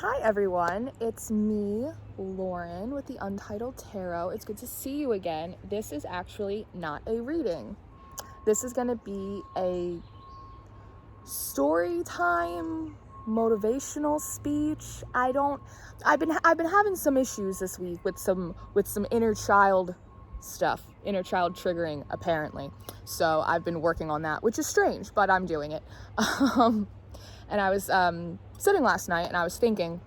Hi everyone, it's me, Lauren, with the Untitled Tarot. It's good to see you again. This is actually not a reading. This is going to be a story time, motivational speech. I've been having some issues this week with some inner child stuff, inner child triggering apparently. So I've been working on that, which is strange, but I'm doing it. And I was sitting last night and I was thinking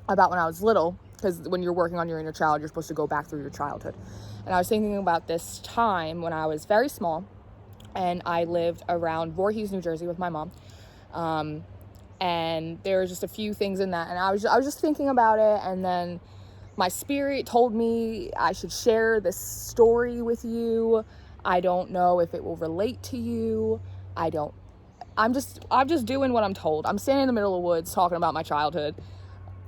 about when I was little, because when you're working on your inner child, you're supposed to go back through your childhood. And I was thinking about this time when I was very small and I lived around Voorhees, New Jersey with my mom. And there were just a few things in that. And I was just thinking about it. And then my spirit told me I should share this story with you. I don't know if it will relate to you. I'm just doing what I'm told. I'm standing in the middle of the woods talking about my childhood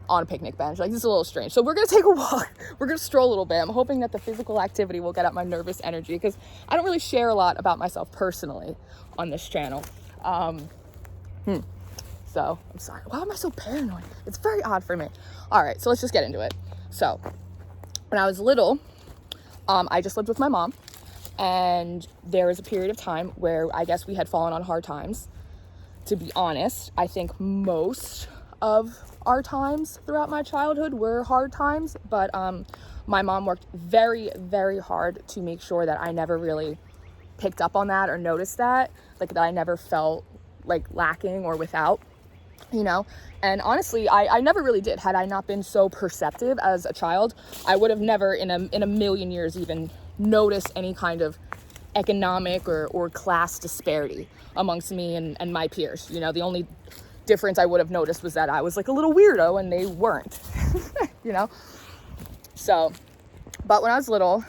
on a picnic bench. Like, this is a little strange. So we're going to take a walk. We're going to stroll a little bit. I'm hoping that the physical activity will get out my nervous energy, because I don't really share a lot about myself personally on this channel. So I'm sorry. Why am I so paranoid? It's very odd for me. All right, so let's just get into it. So when I was little, I just lived with my mom, and there was a period of time where I guess we had fallen on hard times. To be honest, I think most of our times throughout my childhood were hard times, but my mom worked very, very hard to make sure that I never really picked up on that or noticed that, like that I never felt like lacking or without, you know. And honestly, I never really did. Had I not been so perceptive as a child, I would have never in a million years even noticed any kind of economic or class disparity amongst me and my peers. You know, the only difference I would have noticed was that I was like a little weirdo and they weren't, you know? So, but when I was little,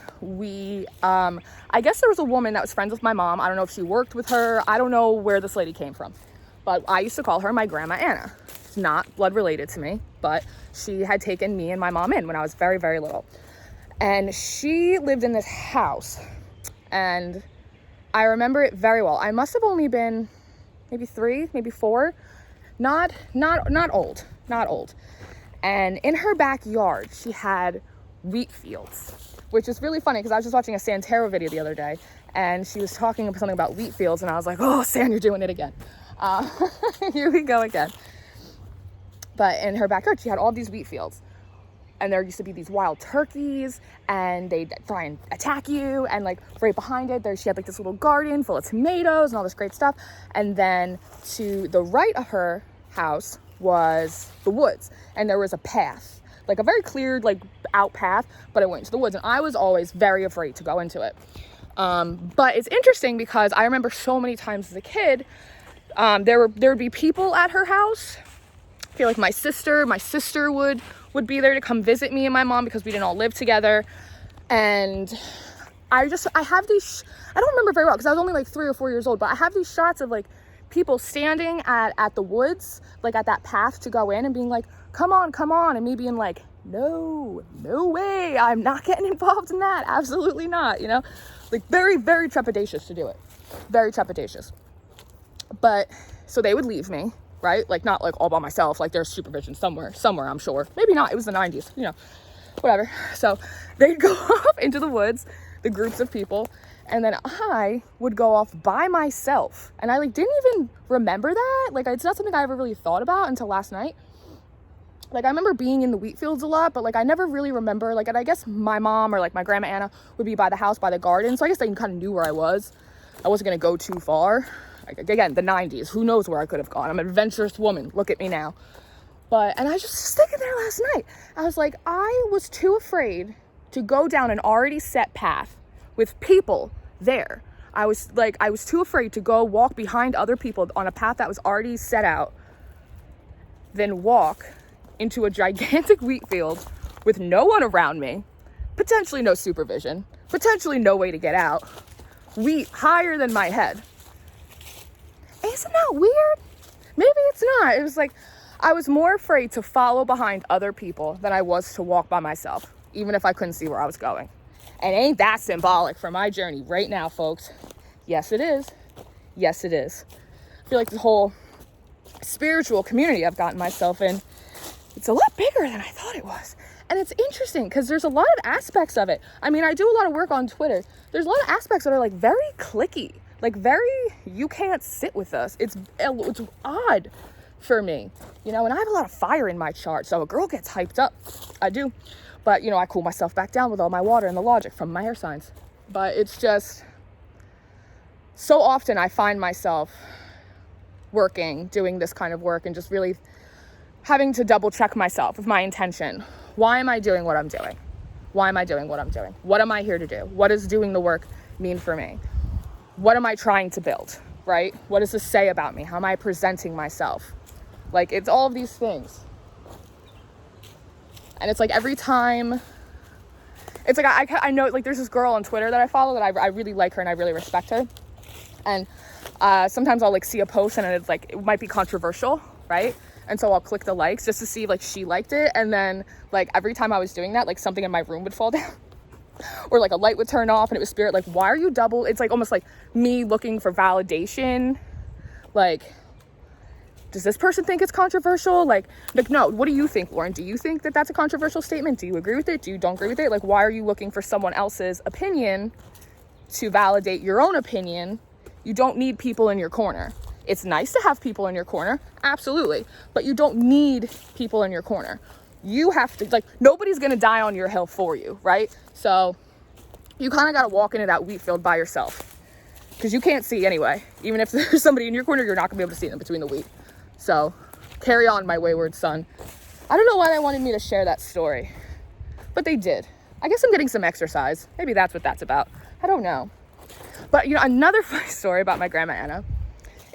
I guess there was a woman that was friends with my mom. I don't know if she worked with her. I don't know where this lady came from, but I used to call her my Grandma Anna. It's not blood related to me, but she had taken me and my mom in when I was very, very little. And she lived in this house, and I remember it very well. I must have only been maybe 3, maybe 4. Not old. And in her backyard, she had wheat fields, which is really funny because I was just watching a Santero video the other day, and she was talking something about wheat fields, and I was like, oh, San, you're doing it again. Here we go again. But in her backyard, she had all these wheat fields, and there used to be these wild turkeys, and they'd try and attack you. And like right behind it, she had like this little garden full of tomatoes and all this great stuff. And then to the right of her house was the woods, and there was a path, like a very cleared, like out path, but it went into the woods, and I was always very afraid to go into it. But it's interesting because I remember so many times as a kid, there would be people at her house. I feel like my sister would be there to come visit me and my mom because we didn't all live together. And I have these, I don't remember very well because I was only like 3 or 4 years old, but I have these shots of like people standing at the woods, like at that path to go in, and being like, come on, and me being like, no way, I'm not getting involved in that, absolutely not, you know, like very, very trepidatious to do it, very trepidatious. But so they would leave me, right? Like not like all by myself, like there's supervision somewhere, I'm sure. Maybe not, it was the 90s, you know, whatever. So they'd go off into the woods, the groups of people, and then I would go off by myself. And I like didn't even remember that. Like it's not something I ever really thought about until last night. Like I remember being in the wheat fields a lot, but like I never really remember, like, and I guess my mom or like my Grandma Anna would be by the house, by the garden. So I guess they kind of knew where I was. I wasn't gonna go too far. Like, again, the 90s, who knows where I could have gone. I'm an adventurous woman, look at me now. And I was just thinking there last night, I was like, I was too afraid to go down an already set path with people there. I was too afraid to go walk behind other people on a path that was already set out, than walk into a gigantic wheat field with no one around me, potentially no supervision, potentially no way to get out, wheat higher than my head. Isn't that weird? Maybe it's not. It was like I was more afraid to follow behind other people than I was to walk by myself, even if I couldn't see where I was going. And ain't that symbolic for my journey right now, folks? Yes, it is. Yes, it is. I feel like this whole spiritual community I've gotten myself in it's a lot bigger than I thought it was. And it's interesting because there's a lot of aspects of it. I mean, I do a lot of work on Twitter. There's a lot of aspects that are like very cliquey, like very, you can't sit with us. It's odd for me, you know, and I have a lot of fire in my chart. So a girl gets hyped up. I do. But, you know, I cool myself back down with all my water and the logic from my air signs. But it's just, so often I find myself doing this kind of work and just really having to double check myself with my intention. Why am I doing what I'm doing? Why am I doing what I'm doing? What am I here to do? What does doing the work mean for me? What am I trying to build, right? What does this say about me? How am I presenting myself? Like, it's all of these things. And it's like every time, it's like I know, like, there's this girl on Twitter that I follow that I really like her and I really respect her. And sometimes I'll like see a post and it's like, it might be controversial, right? And so I'll click the likes just to see if like she liked it. And then like every time I was doing that, like something in my room would fall down or like a light would turn off and it was spirit. Like, why are you double? It's like almost like me looking for validation. Like, does this person think it's controversial? Like, no, what do you think, Lauren? Do you think that that's a controversial statement? Do you agree with it? Do you don't agree with it? Like, why are you looking for someone else's opinion to validate your own opinion? You don't need people in your corner. It's nice to have people in your corner, absolutely, but you don't need people in your corner. You have to, like, nobody's gonna die on your hill for you, right? So you kind of gotta walk into that wheat field by yourself because you can't see anyway. Even if there's somebody in your corner, you're not gonna be able to see them between the wheat. So carry on, my wayward son. I don't know why they wanted me to share that story, but they did. I guess I'm getting some exercise. Maybe that's what that's about. I don't know. But, you know, another funny story about my grandma Anna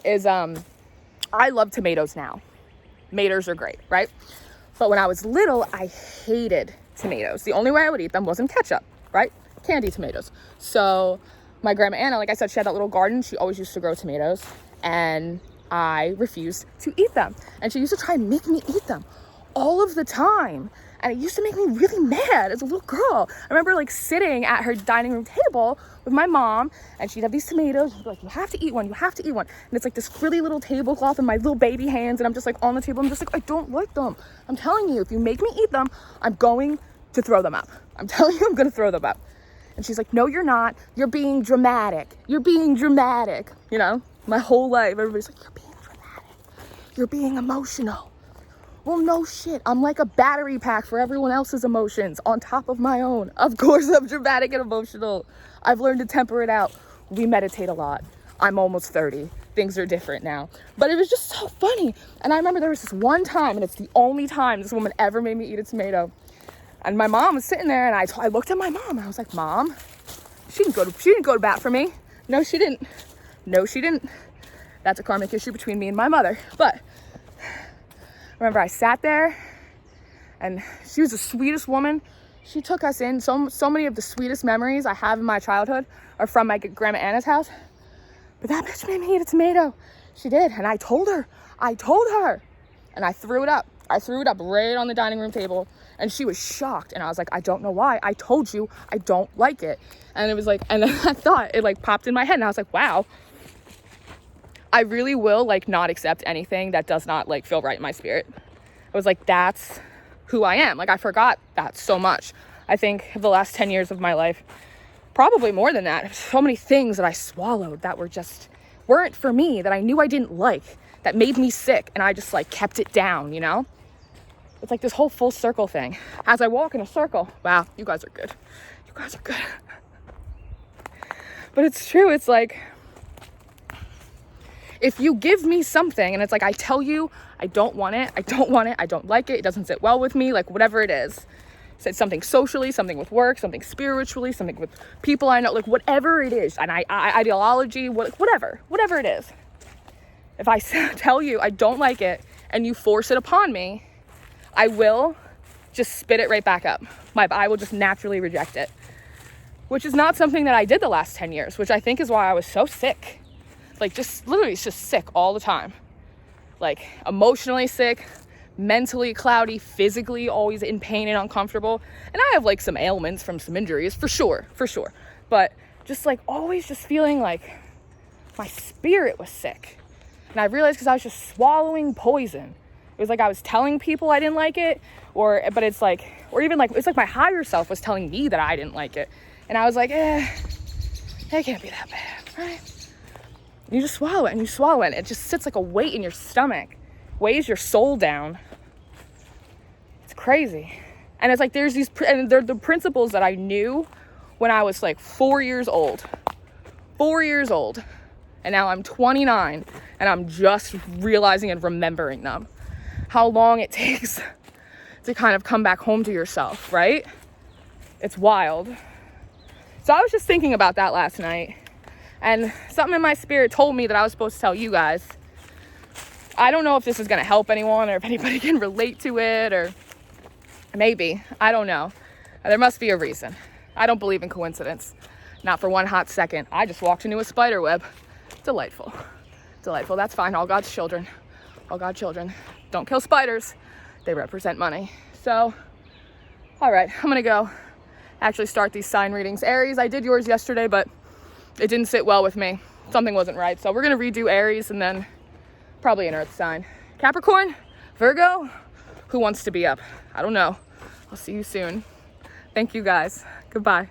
is I love tomatoes now. Tomatoes are great, right? But when I was little, I hated tomatoes. The only way I would eat them was in ketchup, right? Candy tomatoes. So my grandma Anna, like I said, she had that little garden. She always used to grow tomatoes. And I refused to eat them. And she used to try and make me eat them all of the time. And it used to make me really mad as a little girl. I remember like sitting at her dining room table with my mom and she'd have these tomatoes. She'd be like, you have to eat one, you have to eat one. And it's like this frilly little tablecloth and my little baby hands. And I'm just like on the table. I'm just like, I don't like them. I'm telling you, if you make me eat them, I'm going to throw them up. I'm telling you, I'm going to throw them up. And she's like, no, you're not. You're being dramatic. You're being dramatic. You know, my whole life, everybody's like, you're being dramatic. You're being emotional. Well, no shit. I'm like a battery pack for everyone else's emotions on top of my own. Of course, I'm dramatic and emotional. I've learned to temper it out. We meditate a lot. I'm almost 30. Things are different now. But it was just so funny. And I remember there was this one time, and it's the only time this woman ever made me eat a tomato. And my mom was sitting there, and I looked at my mom, and I was like, Mom, she didn't go to bat for me. No, she didn't. No, she didn't. That's a karmic issue between me and my mother. But remember, I sat there and she was the sweetest woman. She took us in. So many of the sweetest memories I have in my childhood are from my grandma Anna's house. But that bitch made me eat a tomato. She did. And I told her. And I threw it up. I threw it up right on the dining room table. And she was shocked. And I was like, I don't know why. I told you I don't like it. And it was like, and then I thought it like popped in my head. And I was like, wow. I really will like not accept anything that does not like feel right in my spirit. I was like, that's who I am. Like I forgot that so much. I think the last 10 years of my life, probably more than that, so many things that I swallowed that weren't for me, that I knew I didn't like, that made me sick. And I just like kept it down, you know? It's like this whole full circle thing. As I walk in a circle, wow, you guys are good. You guys are good. But it's true. It's like, if you give me something and it's like, I tell you, I don't want it, I don't like it doesn't sit well with me, like whatever it is. So it's something socially, something with work, something spiritually, something with people I know, like whatever it is, and ideology, whatever it is. If I tell you I don't like it and you force it upon me, I will just spit it right back up. I will just naturally reject it, which is not something that I did the last 10 years, which I think is why I was so sick. Like just literally it's just sick all the time. Like emotionally sick, mentally cloudy, physically always in pain and uncomfortable. And I have like some ailments from some injuries for sure. But just like always just feeling like my spirit was sick. And I realized because I was just swallowing poison. was like I was telling people I didn't like it, but it's like, or even like, it's like my higher self was telling me that I didn't like it. And I was like, it can't be that bad, right? And you just swallow it and you swallow it. And it just sits like a weight in your stomach, weighs your soul down. It's crazy. And it's like, there's these, and they're the principles that I knew when I was like 4 years old. 4 years old. And now I'm 29 and I'm just realizing and remembering them. How long it takes to kind of come back home to yourself, right? It's wild. So I was just thinking about that last night, and something in my spirit told me that I was supposed to tell you guys. I don't know if this is going to help anyone or if anybody can relate to it, or maybe, I don't know. There must be a reason. I don't believe in coincidence. Not for one hot second. I just walked into a spider web. Delightful. Delightful. That's fine. All God's children. All God's children. Don't kill spiders. They represent money. So, all right. I'm going to go actually start these sign readings. Aries, I did yours yesterday, but it didn't sit well with me. Something wasn't right. So we're going to redo Aries and then probably an earth sign. Capricorn, Virgo, who wants to be up? I don't know. I'll see you soon. Thank you guys. Goodbye.